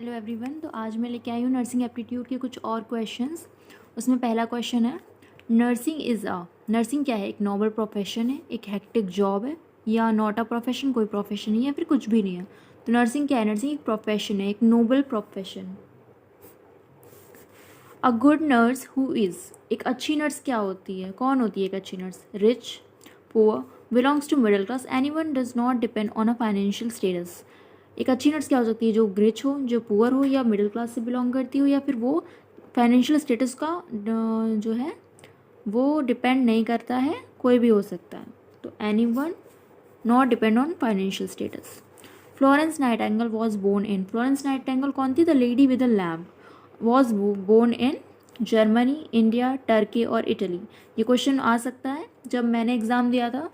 Hello everyone. तो आज मैं लेके आई हूँ नर्सिंग एप्टीट्यूड के कुछ और क्वेश्चंस। उसमें पहला क्वेश्चन है, नर्सिंग क्या है? एक नोबल प्रोफेशन है, एक हेक्टिक जॉब है, या नॉट अ प्रोफेशन, कोई प्रोफेशन नहीं है, फिर कुछ भी नहीं है। तो नर्सिंग क्या है? नर्सिंग एक प्रोफेशन है, एक noble profession. A good nurse who is, एक अच्छी नर्स क्या होती है? कौन होती है एक अच्छी nurse? Rich, poor, belongs to middle class, any one does not depend on a financial status. एक अच्छी नर्स क्या हो सकती है? जो रिच हो, जो पुअर हो, या मिडिल क्लास से बिलोंग करती हो, या फिर वो फाइनेंशियल स्टेटस का जो है वो डिपेंड नहीं करता है, कोई भी हो सकता है। तो any one not depend on financial status. Florence Nightingale was born in, Florence Nightingale कौन थी? The lady with a lamp. Was born in Germany, India, Turkey और इटली। ये क्वेश्चन आ सकता है। जब मैंने एग्ज़ाम दिया था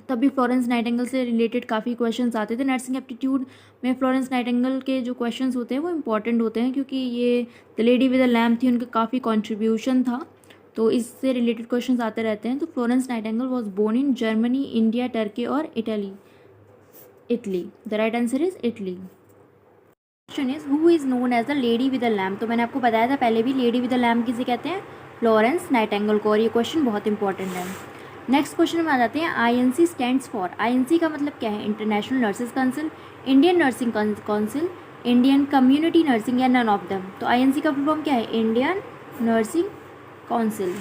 तभी फ्लोरेंस नाइटिंगेल से रिलेटेड काफ़ी क्वेश्चंस आते थे। नर्सिंग एप्टीट्यूड में फ्लोरेंस नाइटिंगेल के जो क्वेश्चंस होते हैं वो इंपॉर्टेंट होते हैं, क्योंकि ये the lady with a lamp थी, उनका काफ़ी कॉन्ट्रीब्यूशन था, तो इससे रिलेटेड क्वेश्चंस आते रहते हैं। तो Florence Nightingale was born in Germany, India, Turkey और Italy. The right answer is Italy. Question is who is known as the lady with a lamp. तो मैंने आपको बताया था पहले भी, लेडी विद अ लैम्प किसे कहते हैं? फ्लोरेंस नाइटिंगेल को। और ये क्वेश्चन बहुत इंपॉर्टेंट है। नेक्स्ट क्वेश्चन में आ जाते हैं। INC स्टैंड्स फॉर, INC का मतलब क्या है? International nurses council, Indian nursing council, Indian community nursing, या नन ऑफ देम। तो INC का फुल फॉर्म क्या है? Indian nursing council.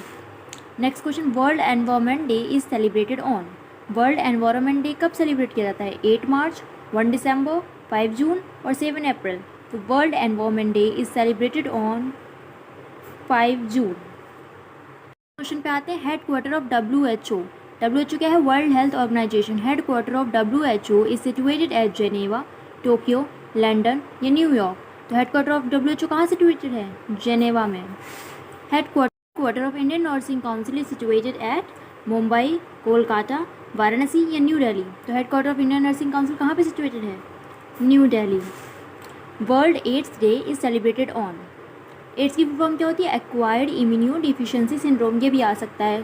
Next question, world environment day is celebrated on. World environment day कब सेलिब्रेट किया जाता है? 8 मार्च, 1 दिसंबर, 5 जून और 7 अप्रैल। तो world environment day is celebrated on 5 June. Question पे आते हैं। Head quarter of WHO। WHO क्या है? World health organization. Head quarter of WHO is situated at Geneva, Tokyo, London या न्यूयॉर्क। तो हेड क्वार्टर ऑफ WHO कहाँ situated है? Geneva में। Head quarter of Indian nursing council is situated at Mumbai, Kolkata, Varanasi या New Delhi. तो head quarter of Indian nursing council कहाँ पे situated है? New Delhi. World AIDS day is celebrated on. AIDS की फुल फॉर्म क्या होती है? Acquired immunodeficiency syndrome. ये भी आ सकता है।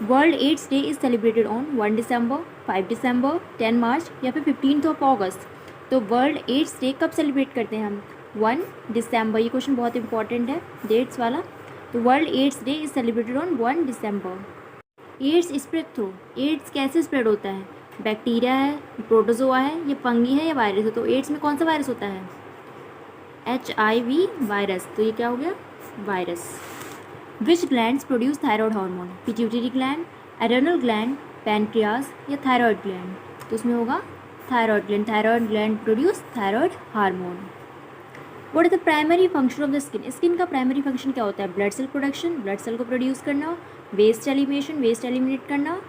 World AIDS day is celebrated on 1 December, 5 December, 10 March या फिर 15 ऑफ अगस्त। तो वर्ल्ड एड्स डे कब सेलिब्रेट करते हैं हम? 1 दिसंबर। ये क्वेश्चन बहुत इंपॉर्टेंट है, डेट्स वाला। तो world AIDS day is celebrated on 1 December. AIDS spread through, AIDS कैसे स्प्रेड होता है? बैक्टीरिया है, प्रोटोजोआ है, या फंगी है, या वायरस है? तो एड्स में कौन सा वायरस होता है? HIV virus. तो ये क्या हो गया? Virus. Which glands produce thyroid hormone? Pituitary gland, adrenal gland, pancreas या थायरॉयड ग्लैंड? तो उसमें होगा thyroid gland. Thyroid gland produce thyroid hormone. What is the primary function of the skin? Skin का प्राइमरी फंक्शन क्या होता है? Blood cell production, blood cell को produce करना, वेस्ट एलिमिनेशन, वेस्ट एलिमिनेट करना,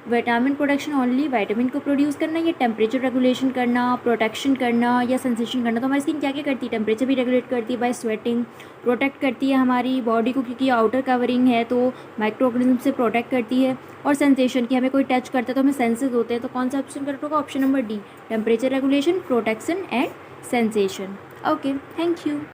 विटामिन प्रोडक्शन ओनली, विटामिन को produce करना, या टेम्परेचर रेगुलेशन करना, प्रोटेक्शन करना, या सेंसेशन करना। तो हमारी स्किन क्या क्या करती है? टेम्परेचर भी रेगुलेट करती है बाय स्वेटिंग, प्रोटेक्ट करती है हमारी बॉडी को क्योंकि आउटर कवरिंग है तो माइक्रो ऑर्गेनिज्म से प्रोटेक्ट करती है, और सेंसेशन की हमें कोई टच करता है तो हमें सेंसेस होते हैं। तो कौन सा ऑप्शन करेक्ट होगा? Option number D, temperature regulation, protection and sensation. Okay, thank you.